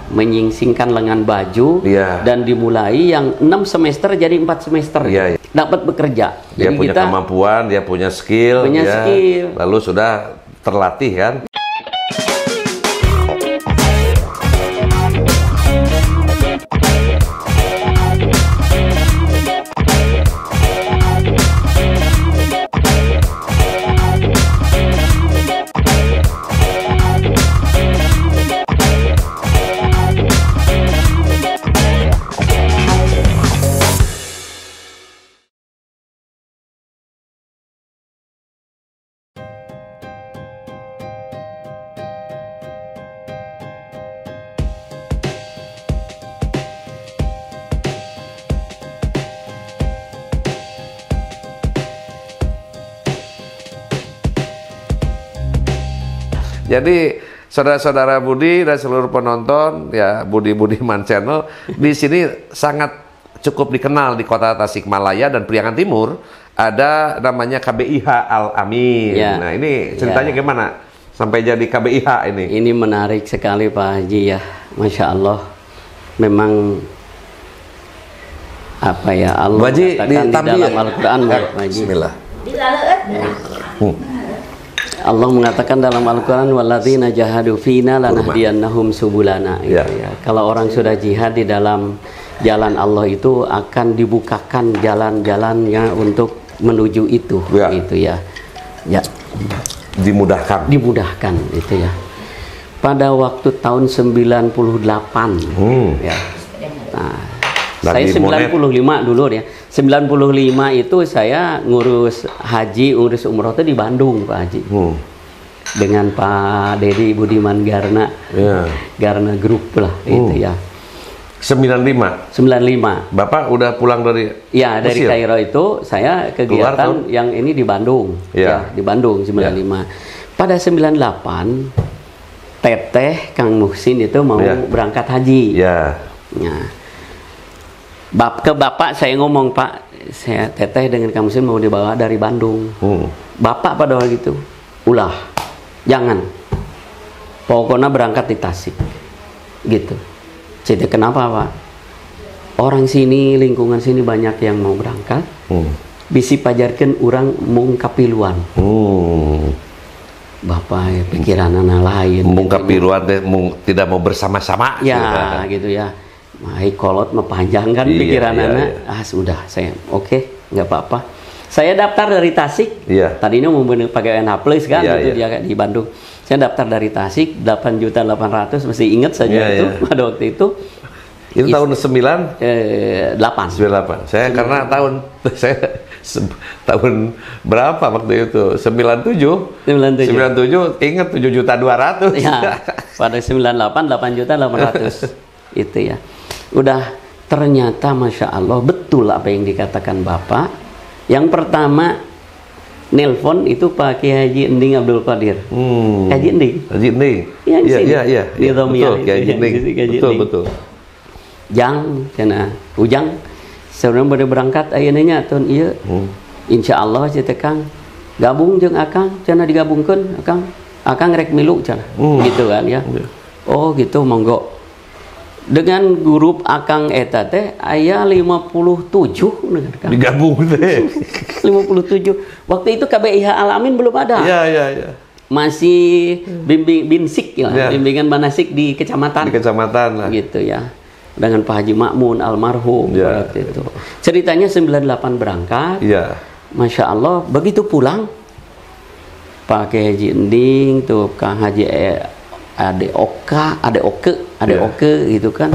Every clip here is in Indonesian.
menyingsingkan lengan baju dan dimulai yang 6 semester jadi 4 semester dapat bekerja. Dia jadi punya kemampuan, dia punya skill, lalu sudah terlatih kan. Jadi saudara-saudara Budi dan seluruh penonton ya Budi Budiman Channel di sini sangat cukup dikenal di kota Tasikmalaya dan Priangan Timur ada namanya KBIH Al-Amin. Nah ini ceritanya gimana sampai jadi KBIH ini? Ini menarik sekali Pak Haji ya, Masya Allah. Memang apa ya Allah katakan di dalam Al-Quran Pak Haji. Bismillah. Allah mengatakan dalam Al-Quran walladzina jahadu fina lanahdiyannahum subulana gitu ya. Kalau orang sudah jihad di dalam jalan Allah itu akan dibukakan jalan-jalannya untuk menuju itu gitu ya. Ya. Dimudahkan itu ya. Pada waktu tahun 98 ya. Nah, saya 95 dulu ya. 95 itu saya ngurus haji, ngurus umroh itu di Bandung Pak Haji. Dengan Pak Dedi Budiman Garna. Garna Group lah itu ya. 95. Bapak udah pulang dari dari Kairo itu saya kegiatan yang ini di Bandung. Di Bandung 95. Pada 98 Teteh Kang Muhsin itu mau berangkat haji. Nah, ke bapak saya ngomong, Pak, saya Teteh dengan Kang Muhsin mau dibawa dari Bandung. Bapak pada waktu itu, ulah, jangan. Pokoknya berangkat di Tasik, gitu. Jadi kenapa Pak? Orang sini, lingkungan sini banyak yang mau berangkat. Bisi pajarkan orang mung kapiluan. Bapak ya, pikiran anak lain. Mung kapiluan tidak mau bersama-sama. Ya, gitu ya. Mai kolot mah panjang kan pikiran anak. Sudah saya nggak apa-apa. Saya daftar dari Tasik. Tadinya mau pakai NH Plus kan itu dia di Bandung. Saya daftar dari Tasik 8.800.000 masih ingat saja itu pada waktu itu. Itu tahun 98. Saya karena tahun berapa waktu itu? 97 ingat 7.200.000. Ya, pada 98 8.800.000 itu ya. Udah ternyata Masya Allah betul apa yang dikatakan Bapak. Yang pertama nelpon itu Pak Kiai Haji Ending Abdul Qadir. Haji Ending. Iya di sini. Di Romia. Betul. Jang, cina Ujang. Sebenarnya boleh berangkat ayeuna tahun ieu. Insya Allah cita Kang gabung jeung Akang, cina digabungkeun Akang rek milu cina. Gitu kan ya. Oh gitu monggo. Dengan grup Akang eta teh aya 57 kan. Digabung teh. 57. Waktu itu KBIH Al-Amin belum ada. Iya. Masih bimbingan manasik di kecamatan. Lah. Gitu ya. Dengan Pak Haji Makmun almarhum waktu itu. Ceritanya 98 berangkat. Masya Allah, begitu pulang Pak Kiai Haji Ending tuh Kang Haji Ade Oke gitu kan,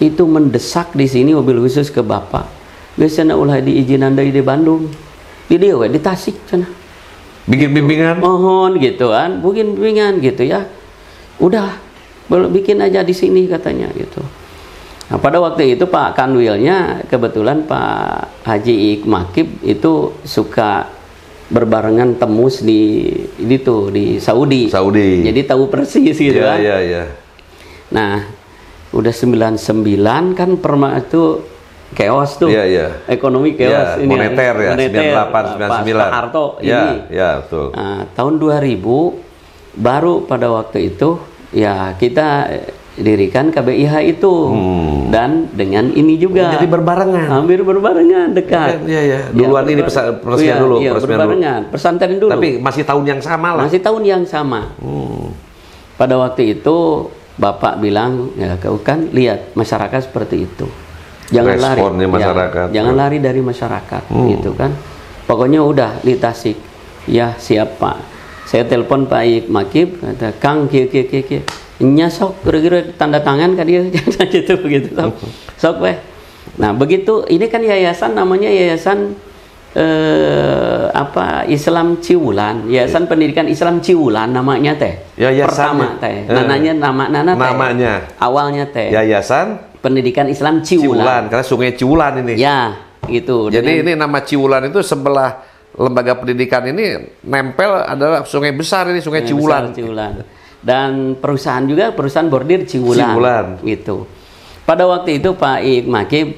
itu mendesak di sini mobil khusus ke Bapak. Biasanya ulah diizinan dari di Bandung, di Tasik sana. Bikin bimbingan. Mohon gitu kan, bikin bimbingan gitu ya. Udah, bikin aja di sini katanya gitu. Nah pada waktu itu Pak Kanwilnya kebetulan Pak Haji Ikmakib itu suka berbarengan temus di Saudi. Jadi tahu persis gitu kan. Nah, udah 99 kan perma itu chaos tuh. Ekonomi chaos ini. Moneter ya. 98 99. Pak Harto ini. Betul. Nah, tahun 2000 baru pada waktu itu ya kita dirikan KBIH itu dan dengan ini juga. Jadi berbarengan. Hampir berbarengan, dekat. Iya. Duluan ini peresmian dulu. Iya, berbarengan. Pesantren dulu. Tapi masih tahun yang sama lah. Masih tahun yang sama. Pada waktu itu Bapak bilang, ya kau kan lihat masyarakat seperti itu. Jangan responnya lari. masyarakat. Ya, jangan lari dari masyarakat, gitu kan. Pokoknya udah di Tasik. Ya siap Pak. Saya telepon Pak Ip Makib, kata Kang kia. Nyasok kira-kira tanda tangan kan dia gitu begitu sok weh. Nah begitu ini kan yayasan namanya yayasan Islam Ciwulan, Yayasan Pendidikan Islam Ciwulan namanya teh. Pertama teh. Namanya awalnya teh. Yayasan Pendidikan Islam Ciwulan. Karena Sungai Ciwulan ini. Ya gitu. Jadi ini nama Ciwulan itu sebelah lembaga pendidikan ini nempel adalah sungai besar ini Sungai Ciwulan. Dan perusahaan juga perusahaan bordir Ciwulan. Gitu. Pada waktu itu Pak Ik Makib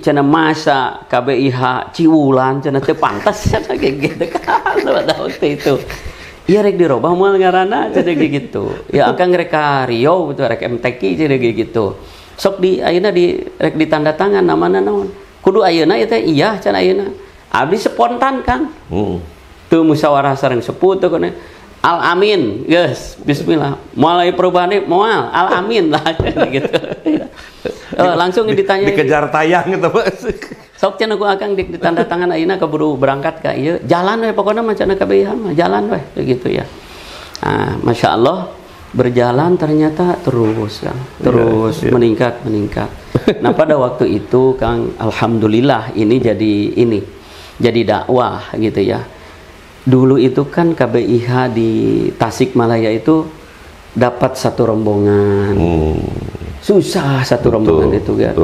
cenah masa KBIH Ciwulan cenah teu pantas cenah gitu kan pada waktu itu. Iya rek dirobah moal ngaranna cenah gitu. Ya akang rek ka Riau gitu rek MTQ cenah gitu. Sok di ayeuna rek ditanda tangan namana naon. Kudu ayeuna eta iya cenah ayeuna. Abdi spontan kan. Teu musyawarah sareng sepuh teu kana. Al-Amin, guys, bismillah. Mulai perubahan moal, Al-Amin lah gitu. Langsung ditanya. Dikejar tayang gitu. Sok cenah ku akang ditanda tangan ayeuna keburu berangkat ka ieu. Jalan we pokona mah cenah KBIH mah, jalan we gitu ya. Nah, Masya Allah berjalan ternyata terus Kang. Terus meningkat. Nah, pada waktu itu Kang, alhamdulillah ini jadi dakwah gitu ya. Dulu itu kan KBIH di Tasikmalaya itu dapat satu rombongan. Susah satu rombongan itu kan.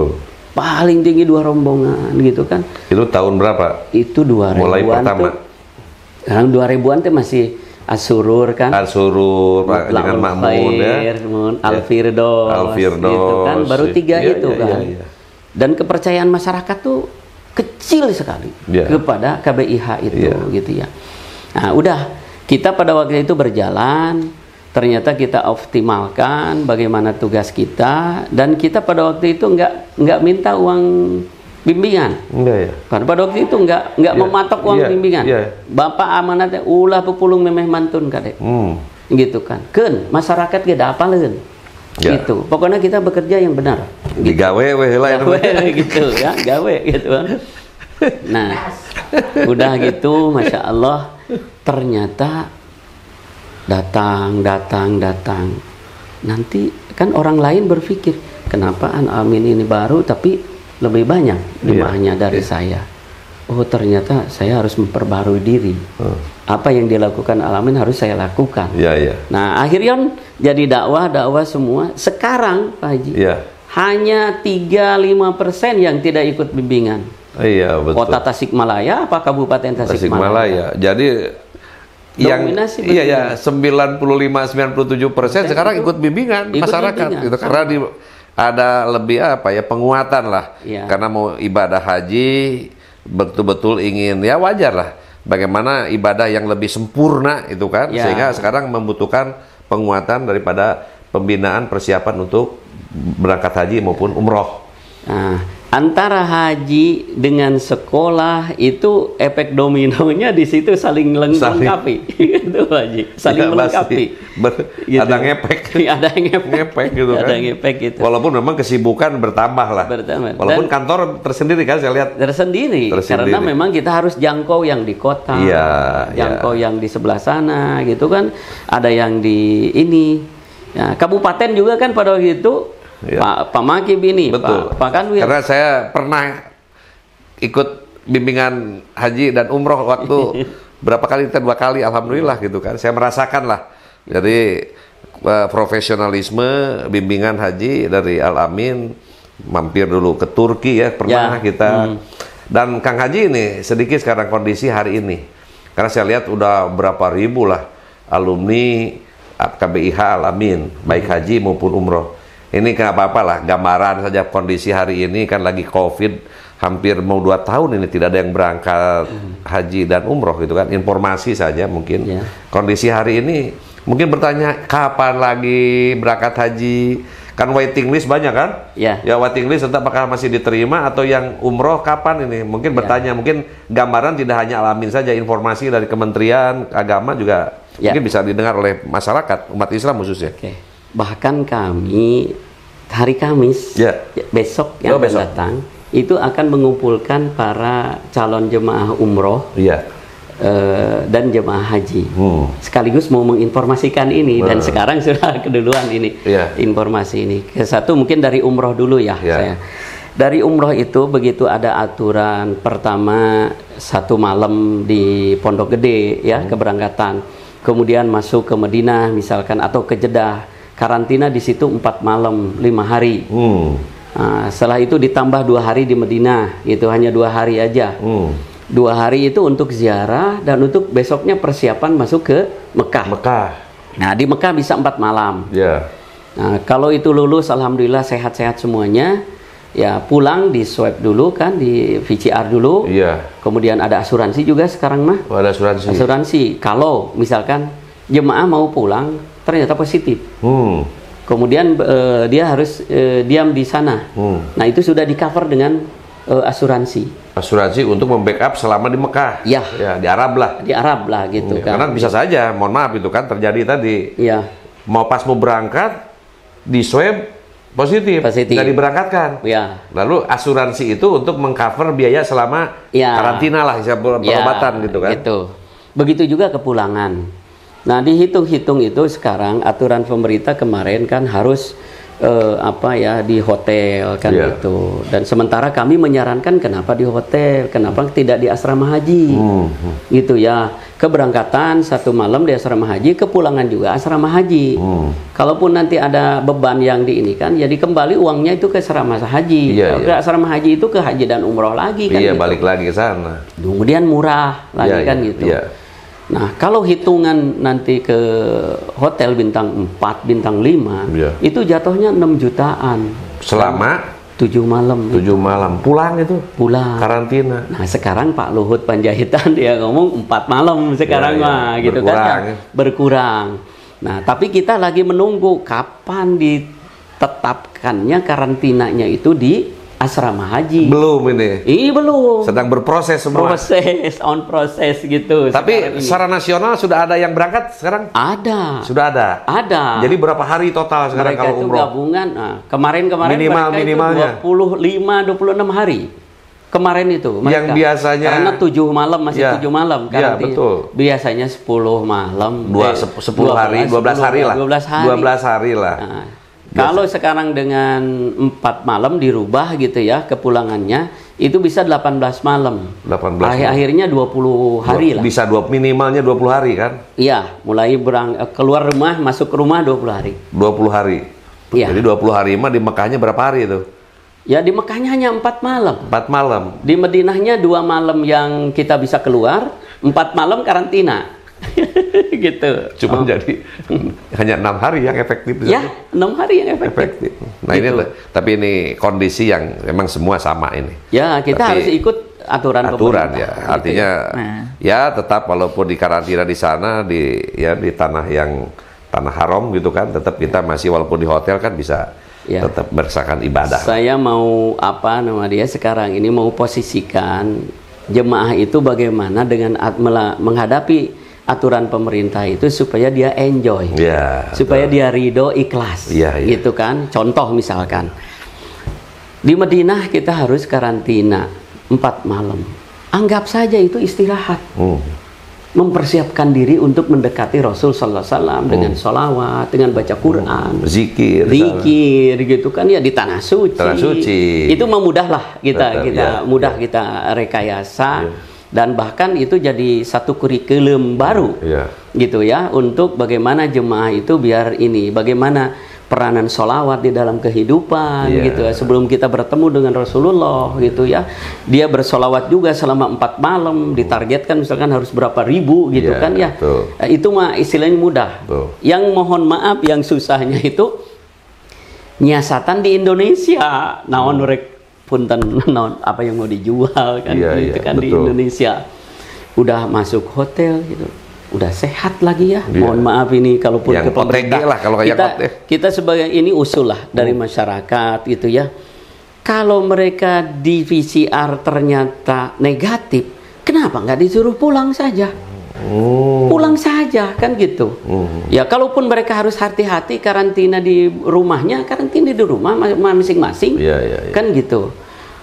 Paling tinggi 2 rombongan gitu kan. Itu tahun berapa? Itu 2000-an. Mulai pertama. Sekarang 2000-an tuh masih Asurur kan. Asurur dengan Makmun ya. Al-Firdaus gitu kan. Baru 3 itu kan. Dan kepercayaan masyarakat tuh kecil sekali kepada KBIH itu gitu ya. Nah, udah kita pada waktu itu berjalan, ternyata kita optimalkan bagaimana tugas kita dan kita pada waktu itu nggak minta uang bimbingan. Karena pada waktu itu nggak mematok uang bimbingan. Bapak amanatnya ulah pepulung memeh mantun kade. Gitu kan. Keun masyarakat ge da apaleun. Gitu. Pokoknya kita bekerja yang benar. Gitu. Digawe we heula gitu ya, gawe gitu kan. Nah, udah gitu Masya Allah ternyata datang. Nanti kan orang lain berpikir kenapa Al-Amin ini baru tapi lebih banyak jemaahnya dari saya. Oh ternyata saya harus memperbarui diri. Apa yang dilakukan Al-Amin harus saya lakukan. Nah akhirnya jadi dakwah semua. Sekarang Pak Haji hanya 3-5% yang tidak ikut bimbingan. Iya betul. Kota Tasikmalaya apa Kabupaten Tasikmalaya? Jadi yang 95-97% sekarang ikut bimbingan masyarakat gitu karena ada lebih penguatan lah karena mau ibadah haji betul-betul ingin wajar lah bagaimana ibadah yang lebih sempurna itu kan sehingga sekarang membutuhkan penguatan daripada pembinaan persiapan untuk berangkat haji maupun umroh. Nah, antara haji dengan sekolah itu efek dominonya di situ saling melengkapi. Itu Haji, saling melengkapi. Gitu. Ada ngepek. Ada ngepek gitu kan. Ada ngepek gitu. Walaupun memang kesibukan bertambah lah. Walaupun dan kantor tersendiri kan saya lihat. Tersendiri. Karena memang kita harus jangkau yang di kota. Jangkau yang di sebelah sana gitu kan. Ada yang di ini. Ya, kabupaten juga kan pada waktu itu. Pak Makib ini, Pak Kanwil. Karena saya pernah ikut bimbingan haji dan umroh waktu berapa kali, 2 kali, alhamdulillah gitu kan. Saya merasakan lah. Jadi profesionalisme bimbingan haji dari Al-Amin, mampir dulu ke Turki pernah kita. Dan Kang Haji ini sedikit sekarang kondisi hari ini. Karena saya lihat udah berapa ribu lah alumni KBIH Al-Amin, baik haji maupun umroh. Ini nggak apa-apa lah, gambaran saja kondisi hari ini kan lagi COVID, hampir mau 2 tahun ini tidak ada yang berangkat haji dan umroh gitu kan, informasi saja mungkin. Kondisi hari ini mungkin bertanya kapan lagi berangkat haji. Kan waiting list banyak kan? Ya. Ya waiting list tetap apakah masih diterima atau yang umroh kapan ini? Mungkin bertanya, mungkin gambaran tidak hanya Al-Amin saja, informasi dari Kementerian Agama juga mungkin bisa didengar oleh masyarakat umat Islam khususnya. Oke. Bahkan kami hari Kamis besok yang akan datang itu akan mengumpulkan para calon jemaah umroh. Dan jemaah haji sekaligus mau menginformasikan ini dan sekarang sudah keduluan ini informasi ini. Satu mungkin dari umroh dulu saya. Dari umroh itu begitu ada aturan pertama 1 malam di Pondok Gede keberangkatan, kemudian masuk ke Madinah misalkan atau ke Jeddah, karantina di situ 4 malam 5 hari. Nah, setelah itu ditambah 2 hari di Madinah, itu hanya 2 hari aja. 2 hari itu untuk ziarah dan untuk besoknya persiapan masuk ke Mekah. Nah, di Mekah bisa 4 malam. Nah, kalau itu lulus, alhamdulillah sehat-sehat semuanya. Ya, pulang di swab dulu kan, di VCR dulu. Kemudian ada asuransi juga sekarang mah. Ada asuransi. Asuransi. Kalau misalkan jemaah mau pulang ternyata positif. Kemudian dia harus diam di sana. Nah, itu sudah di-cover dengan asuransi. Asuransi untuk membackup selama di Mekah. Ya, di Arab lah. Di Arab lah gitu kan. Karena bisa saja, mohon maaf itu kan terjadi tadi. Mau berangkat di swab positif. Nggak diberangkatkan. Lalu asuransi itu untuk mengcover biaya selama karantina lah, pengobatan gitu kan. Gitu. Begitu juga kepulangan. Nah, dihitung-hitung itu sekarang aturan pemerintah kemarin kan harus di hotel kan gitu. Dan sementara kami menyarankan kenapa di hotel, kenapa tidak di asrama haji. Gitu ya. Keberangkatan 1 malam di asrama haji, kepulangan juga asrama haji. Kalaupun nanti ada beban yang diinikan, jadi kembali uangnya itu ke asrama haji. Ke asrama haji itu ke haji dan umroh lagi kan. Balik lagi ke sana. Kemudian murah lagi kan gitu. Nah, kalau hitungan nanti ke hotel bintang 4, bintang 5, itu jatuhnya 6 jutaan. Selama 7 malam. 7 malam. Pulang itu? Pulang. Karantina. Nah, sekarang Pak Luhut Panjaitan dia ngomong 4 malam sekarang mah gitu kan. Berkurang. Nah, tapi kita lagi menunggu kapan ditetapkannya karantinanya itu di asrama haji. Belum ini. Belum. Sedang berproses semua. Proses gitu. Tapi secara nasional sudah ada yang berangkat sekarang? Ada. Sudah ada. Ada. Jadi berapa hari total sekarang mereka kalau umroh? Mereka itu gabungan. Nah, kemarin minimalnya 25-26 hari. Kemarin itu mereka. Yang biasanya karena 7 malam masih 7 malam kan. Betul. Biasanya 10 malam. 10 hari, 12 hari lah. 12 hari lah. Nah, kalau sekarang dengan 4 malam dirubah gitu ya kepulangannya, itu bisa 18 malam. 18. Akhirnya 20 hari lah. Bisa minimalnya 20 hari kan? Iya, mulai keluar rumah, masuk ke rumah 20 hari. 20 hari. Jadi 20 hari mah di Mekahnya berapa hari itu? Ya di Mekahnya hanya 4 malam. 4 malam. Di Madinahnya 2 malam yang kita bisa keluar, 4 malam karantina. Gitu. Cuma jadi hanya 6 hari yang efektif. Ya, 6 hari yang efektif. Nah gitu. Tapi ini kondisi yang memang semua sama ini. Ya, kita harus ikut aturan pemerintah. Ya. Artinya ya tetap walaupun di karantina di sana di tanah haram gitu kan, tetap kita masih walaupun di hotel kan bisa tetap merasakan ibadah. Saya mau sekarang ini mau posisikan jemaah itu bagaimana dengan menghadapi aturan pemerintah itu supaya dia enjoy, supaya dia ridho, ikhlas, gitu kan. Contoh misalkan di Madinah kita harus karantina 4 malam, anggap saja itu istirahat, mempersiapkan diri untuk mendekati Rasul Sallallahu Alaihi Wasallam dengan sholawat, dengan baca Quran, zikir gitu kan ya, di tanah suci. Itu memudahlah kita kita rekayasa. Dan bahkan itu jadi satu kurikulum baru gitu ya, untuk bagaimana jemaah itu bagaimana peranan sholawat di dalam kehidupan gitu ya, sebelum kita bertemu dengan Rasulullah gitu ya. Dia bersolawat juga selama 4 malam, ditargetkan misalkan harus berapa ribu gitu kan ya. Nah, itu mah istilahnya mudah. Yang mohon maaf yang susahnya itu nyiasatan di Indonesia. Naon rek punten apa yang mau dijual kan gitu kan. Di Indonesia udah masuk hotel gitu, udah sehat lagi ya. Mohon maaf ini kalaupun yang ke pemerintah lah, kalau kita sebagai ini usul lah dari masyarakat gitu ya. Kalau mereka di PCR ternyata negatif, kenapa nggak disuruh pulang saja? Pulang saja kan gitu. Ya kalaupun mereka harus hati-hati karantina di rumahnya, karantina di rumah masing-masing, kan gitu.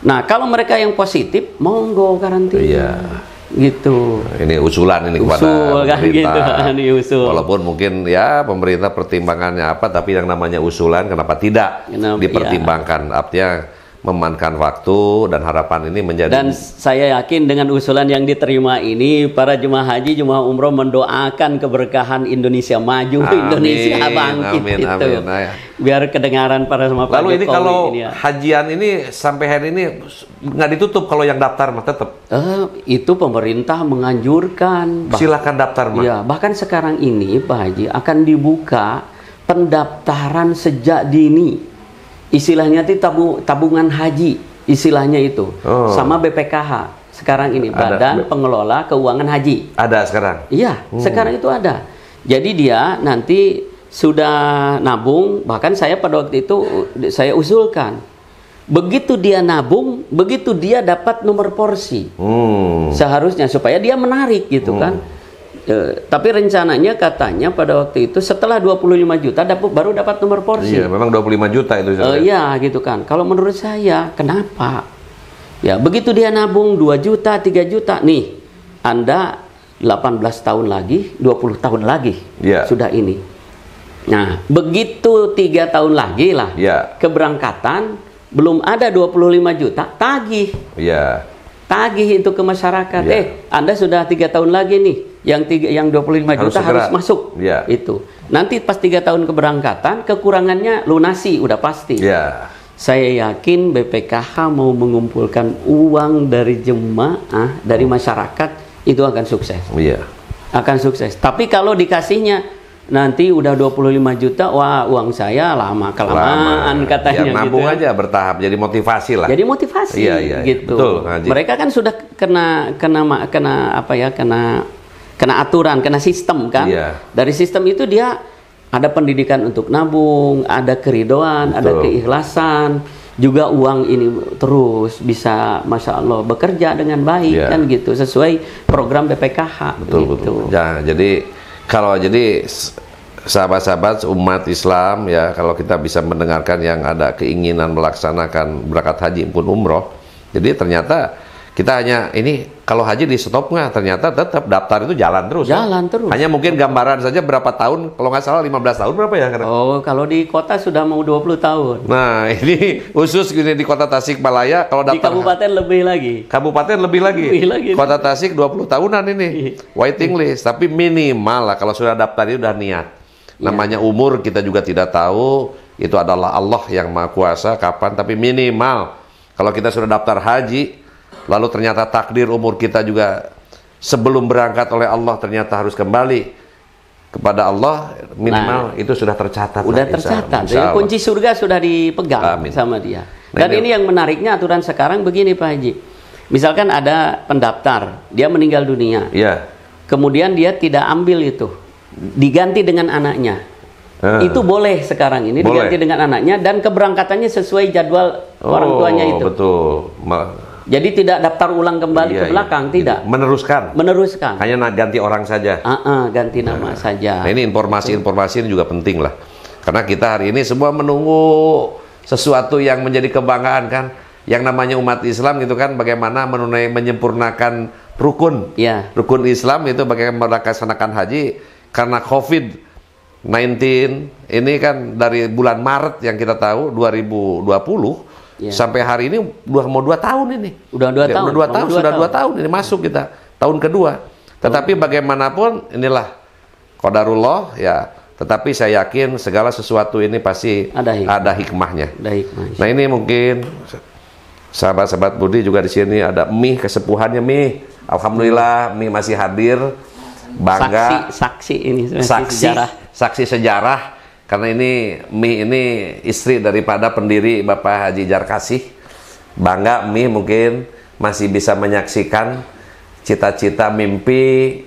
Nah kalau mereka yang positif, monggo karantina. Gitu. Ini usulan ini kepada pemerintah. Kan gitu, ini usul. Walaupun mungkin ya pemerintah pertimbangannya apa, tapi yang namanya usulan kenapa tidak dipertimbangkan? Artinya memanfaatkan waktu dan harapan ini menjadi. Dan saya yakin dengan usulan yang diterima ini, para jemaah haji, jemaah umroh mendoakan keberkahan Indonesia maju, Indonesia bangkit gitu. Biar kedengaran para sama Pak Lalu Jokowi ini kalau ini hajian ini sampai hari ini nggak ditutup kalau yang daftar mah tetap. Itu pemerintah menganjurkan. Silakan daftar mah. Ya, bahkan sekarang ini Pak Haji akan dibuka pendaftaran sejak dini. Istilahnya itu tabungan haji, istilahnya itu. Sama BPKH sekarang ini, Badan Pengelola Keuangan Haji. Ada sekarang? Iya, sekarang itu ada. Jadi dia nanti sudah nabung, bahkan saya pada waktu itu saya usulkan. Begitu dia nabung, begitu dia dapat nomor porsi. Seharusnya supaya dia menarik gitu kan. Tapi rencananya katanya pada waktu itu setelah 25 juta baru dapat nomor porsi. Iya, memang 25 juta itu. Iya, gitu kan. Kalau menurut saya, kenapa? Ya, begitu dia nabung 2 juta, 3 juta, nih, Anda 18 tahun lagi, 20 tahun lagi, sudah ini. Nah, begitu 3 tahun lagi lah, keberangkatan, belum ada 25 juta, tagih. Tagih itu ke masyarakat. Anda sudah 3 tahun lagi nih. Yang 25 juta harus masuk. Itu. Nanti pas 3 tahun keberangkatan, kekurangannya lunasi, udah pasti. Saya yakin BPKH mau mengumpulkan uang dari jemaah, dari masyarakat, itu akan sukses. Akan sukses. Tapi kalau dikasihnya nanti udah 25 juta, wah uang saya kelamaan katanya. Ya, nabung gitu. aja bertahap, jadi motivasi lah. Jadi motivasi, gitu. Betul, Haji. Mereka kan sudah kena aturan, kena sistem kan. Dari sistem itu dia ada pendidikan untuk nabung, ada keridoan, ada keikhlasan, juga uang ini terus bisa, masya Allah, bekerja dengan baik kan gitu, sesuai program BPKH. Betul. Ya, jadi kalau sahabat-sahabat umat Islam ya, kalau kita bisa mendengarkan yang ada keinginan melaksanakan berangkat haji pun umroh, jadi ternyata kita hanya ini kalau haji di stop nggak, ternyata tetap daftar itu jalan terus. Terus. Hanya mungkin gambaran saja berapa tahun, kalau nggak salah 15 tahun berapa ya? Kalau di kota sudah mau 20 tahun. Nah, ini khusus gini di kota Tasikmalaya, kalau daftar di kabupaten lebih lagi. Kabupaten lebih lagi. Kota Tasik 20 tahunan ini waiting list, tapi minimal lah kalau sudah daftar itu udah niat. Namanya umur kita juga tidak tahu, itu adalah Allah yang Maha Kuasa kapan, tapi minimal kalau kita sudah daftar haji, lalu ternyata takdir umur kita juga sebelum berangkat oleh Allah ternyata harus kembali kepada Allah, minimal itu sudah tercatat. Udah tercatat. Jadi kunci surga sudah dipegang sama dia. Dan ini yang menariknya aturan sekarang begini Pak Haji. Misalkan ada pendaftar, dia meninggal dunia. Kemudian dia tidak ambil itu, diganti dengan anaknya. Itu boleh sekarang ini diganti dengan anaknya, dan keberangkatannya sesuai jadwal orang tuanya itu. Jadi tidak daftar ulang kembali ke belakang, tidak. Meneruskan. Hanya ganti orang saja. Ganti nama saja. Nah, ini informasi ini juga penting lah. Karena kita hari ini semua menunggu sesuatu yang menjadi kebanggaan kan. Yang namanya umat Islam gitu kan, bagaimana menyempurnakan rukun. Rukun Islam itu bagaimana melaksanakan haji. Karena COVID-19 ini kan dari bulan Maret yang kita tahu 2020 sampai hari ini mau 2 tahun ini. Sudah 2 tahun ini masuk kita tahun kedua. Tetapi bagaimanapun inilah qadarullah ya. Tetapi saya yakin segala sesuatu ini pasti ada hikmahnya. Nah, ini mungkin sahabat-sahabat Budi juga di sini ada Mi kesepuhannya Mi. Alhamdulillah Mi masih hadir. Bangga. Saksi sejarah. Karena ini Mi ini istri daripada pendiri Bapak Haji Jarkasih. Bangga Mi mungkin masih bisa menyaksikan cita-cita mimpi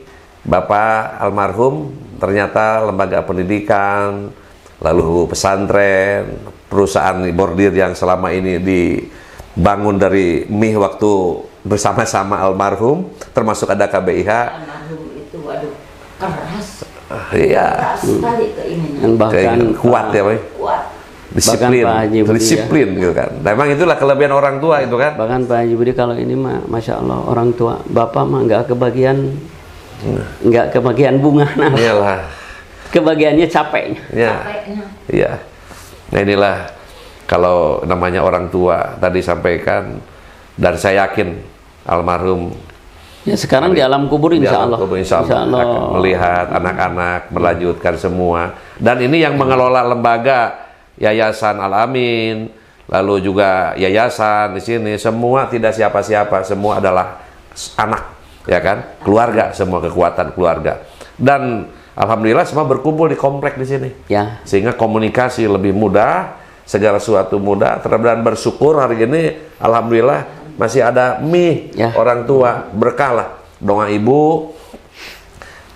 Bapak almarhum ternyata lembaga pendidikan, lalu pesantren, perusahaan bordir yang selama ini dibangun dari MIH waktu bersama-sama almarhum, termasuk ada KBIH. Almarhum itu waduh keras. Iya. Keras sekali keinginan. Bahkan kuat ya, Pak. Kuat. Disiplin gitu kan. Nah, memang itulah kelebihan orang tua itu kan. Bahkan Pak Haji Budi kalau ini mah Masya Allah orang tua Bapak mah nggak kebagian bunga nah. Iyalah. Kebagiannya capeknya. Ya. Iya. Nah inilah kalau namanya orang tua tadi sampaikan, dan saya yakin almarhum ya sekarang di alam kubur insya Allah akan melihat anak-anak melanjutkan semua. Dan ini yang mengelola lembaga Yayasan Al-Amin, lalu juga yayasan di sini semua tidak siapa-siapa, semua adalah anak, ya kan, keluarga, semua kekuatan keluarga. Dan alhamdulillah semua berkumpul di komplek di sini, ya. Sehingga komunikasi lebih mudah, segala sesuatu mudah. Dan bersyukur hari ini, alhamdulillah masih ada mie ya. Orang tua berkah lah, doa ibu,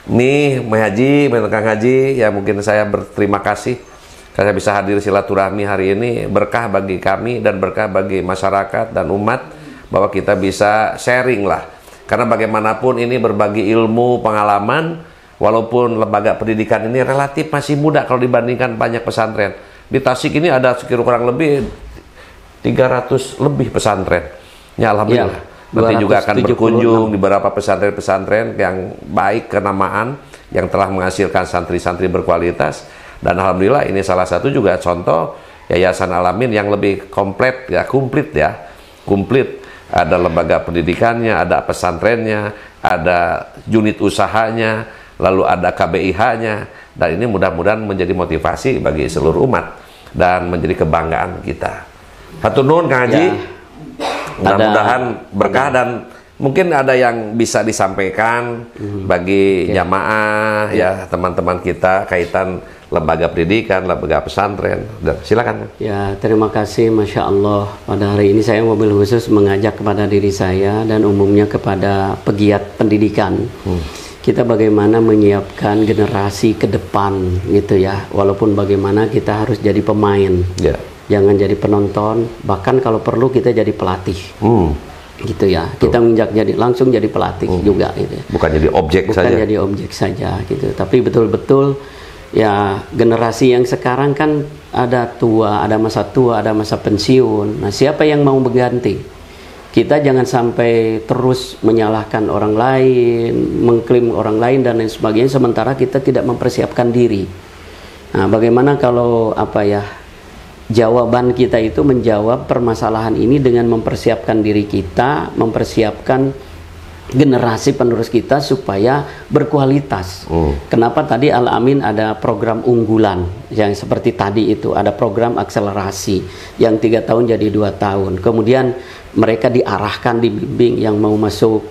mie Haji, Kang Haji, ya mungkin saya berterima kasih karena bisa hadir silaturahmi hari ini, berkah bagi kami dan berkah bagi masyarakat dan umat, bahwa kita bisa sharing lah. Karena bagaimanapun ini berbagi ilmu, pengalaman, walaupun lembaga pendidikan ini relatif masih muda kalau dibandingkan banyak pesantren. Di Tasik ini ada sekitar kurang lebih 300 lebih pesantren. Ya alhamdulillah. Ya, nanti juga akan berkunjung di beberapa pesantren-pesantren yang baik kenamaan, yang telah menghasilkan santri-santri berkualitas. Dan alhamdulillah ini salah satu juga contoh Yayasan Al-Amin yang lebih komplit. Ada lembaga pendidikannya, ada pesantrennya, ada unit usahanya, lalu ada KBIH-nya. Dan ini mudah-mudahan menjadi motivasi bagi seluruh umat dan menjadi kebanggaan kita. Hatur nuhun Kang Haji. Ya. Mudah-mudahan berkah dan mungkin ada yang bisa disampaikan bagi jamaah ya teman-teman kita kaitan lembaga pendidikan, lembaga pesantren, dan silakan. Ya, terima kasih, Masya Allah. Pada hari ini saya mobil khusus mengajak kepada diri saya dan umumnya kepada pegiat pendidikan. Kita bagaimana menyiapkan generasi ke depan, gitu ya. Walaupun bagaimana kita harus jadi pemain, jangan jadi penonton. Bahkan kalau perlu kita jadi pelatih. Gitu ya, kita langsung jadi pelatih juga gitu ya. Bukan jadi objek saja. Bukan jadi objek saja gitu. Tapi betul-betul ya generasi yang sekarang kan ada tua, ada masa tua, ada masa pensiun. Nah, siapa yang mau berganti? Kita jangan sampai terus menyalahkan orang lain, mengklaim orang lain dan lain sebagainya sementara kita tidak mempersiapkan diri. Nah, bagaimana kalau jawaban kita itu menjawab permasalahan ini dengan mempersiapkan diri kita, mempersiapkan generasi penerus kita supaya berkualitas. Kenapa tadi Al-Amin ada program unggulan yang seperti tadi itu, ada program akselerasi yang 3 tahun jadi 2 tahun. Kemudian mereka diarahkan, dibimbing yang mau masuk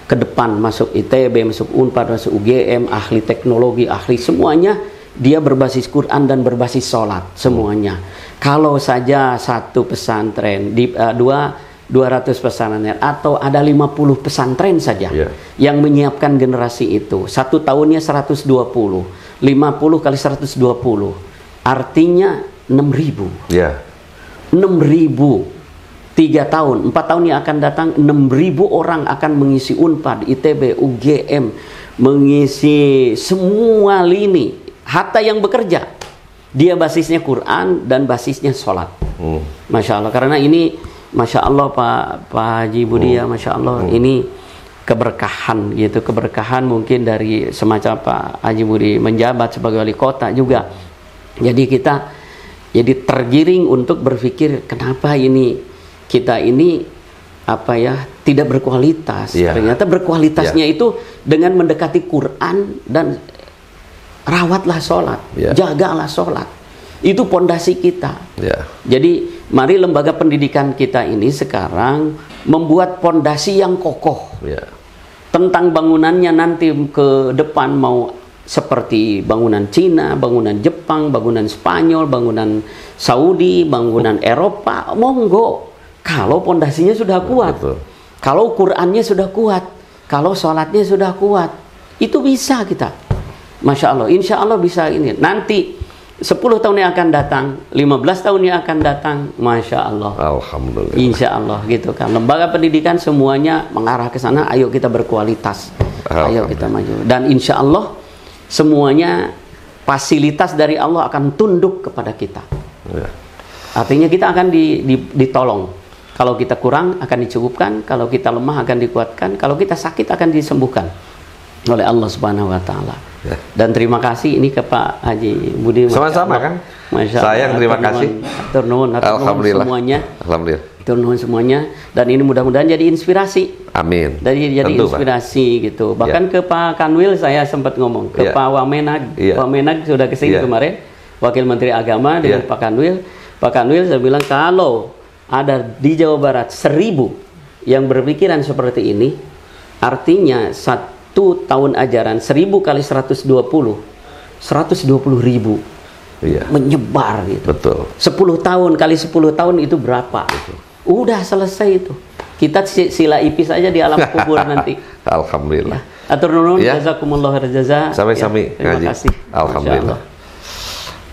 ke depan, masuk ITB, masuk Unpad, masuk UGM, ahli teknologi, ahli semuanya, dia berbasis Quran dan berbasis sholat semuanya. Kalau saja satu pesantren di 200 pesantren atau ada 50 pesantren saja yang menyiapkan generasi itu, 1 tahunnya 120, 50 kali 120 artinya 6.000. 6.000 3 tahun, 4 tahun yang akan datang 6.000 orang akan mengisi Unpad, ITB, UGM, mengisi semua lini. Hatta yang bekerja dia basisnya Quran dan basisnya sholat. Masya Allah, karena ini Masya Allah Pak Haji Budi ya, Masya Allah ini keberkahan gitu, keberkahan mungkin dari semacam Pak Haji Budi menjabat sebagai wali kota juga. Jadi kita jadi tergiring untuk berpikir kenapa ini kita ini tidak berkualitas. Ternyata berkualitasnya itu dengan mendekati Quran dan rawatlah sholat, jagalah sholat. Itu pondasi kita. Jadi mari lembaga pendidikan kita ini sekarang membuat pondasi yang kokoh. Tentang bangunannya nanti ke depan mau seperti bangunan Cina, bangunan Jepang, bangunan Spanyol, bangunan Saudi, bangunan Eropa, monggo. Kalau pondasinya sudah kuat, kalau Qurannya sudah kuat, kalau sholatnya sudah kuat, Itu bisa kita. Masya Allah, insya Allah bisa ini. Nanti 10 tahun yang akan datang, 15 tahun yang akan datang, Masya Allah. Alhamdulillah. Insya Allah gitu kan. Lembaga pendidikan semuanya mengarah ke sana. Ayo kita berkualitas. Ayo kita maju. Dan insya Allah semuanya fasilitas dari Allah akan tunduk kepada kita. Ya. Artinya kita akan ditolong. Kalau kita kurang akan dicukupkan. Kalau kita lemah akan dikuatkan. Kalau kita sakit akan disembuhkan oleh Allah Subhanahu Wa Taala. Ya. Dan terima kasih ini ke Pak Haji Budi. Sama-sama kan. Masya saya yang terima kasih. Alhamdulillah semuanya. Alhamdulillah. Turun semuanya. Dan ini mudah-mudahan jadi inspirasi. Amin. Jadi inspirasi Pak. Gitu. Bahkan ke Pak Kanwil saya sempat ngomong. Ke Pak Wamenag. Pak Wamenag sudah kesini kemarin. Wakil Menteri Agama dengan Pak Kanwil. Pak Kanwil saya bilang kalau ada di Jawa Barat 1000 yang berpikiran seperti ini, artinya 1 tahun ajaran 1000 kali 120 ribu menyebar gitu. Betul. 10 tahun kali 10 tahun itu berapa? Betul. Udah selesai itu. Kita sila ipis aja di alam kubur nanti. Alhamdulillah. Atur nuhun, jazakumullah jaza. Sami-sami terima kasih. Alhamdulillah.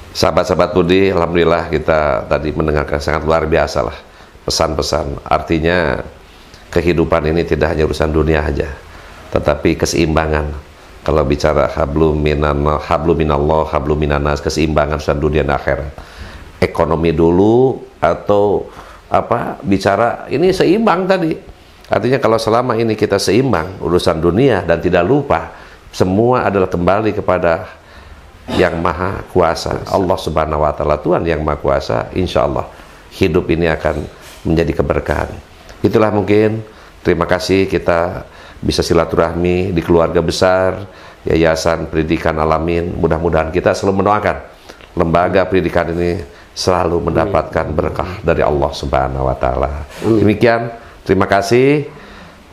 Sahabat-sahabat Budi, alhamdulillah kita tadi mendengarkan sangat luar biasa lah pesan-pesan. Artinya kehidupan ini tidak hanya urusan dunia aja, tetapi keseimbangan. Kalau bicara hablum minallah, hablum minanas, keseimbangan urusan dunia dan akhirat. Ekonomi dulu atau bicara ini seimbang tadi. Artinya kalau selama ini kita seimbang urusan dunia dan tidak lupa semua adalah kembali kepada yang maha kuasa, Allah Subhanahu Wa Taala, Tuhan yang maha kuasa, insya Allah hidup ini akan menjadi keberkahan. Itulah mungkin. Terima kasih kita bisa silaturahmi di keluarga besar Yayasan Pendidikan Al-Amin. Mudah-mudahan kita selalu mendoakan lembaga pendidikan ini selalu mendapatkan berkah dari Allah Subhanahu Wa Taala. Demikian, terima kasih.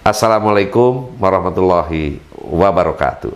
Assalamualaikum warahmatullahi wabarakatuh.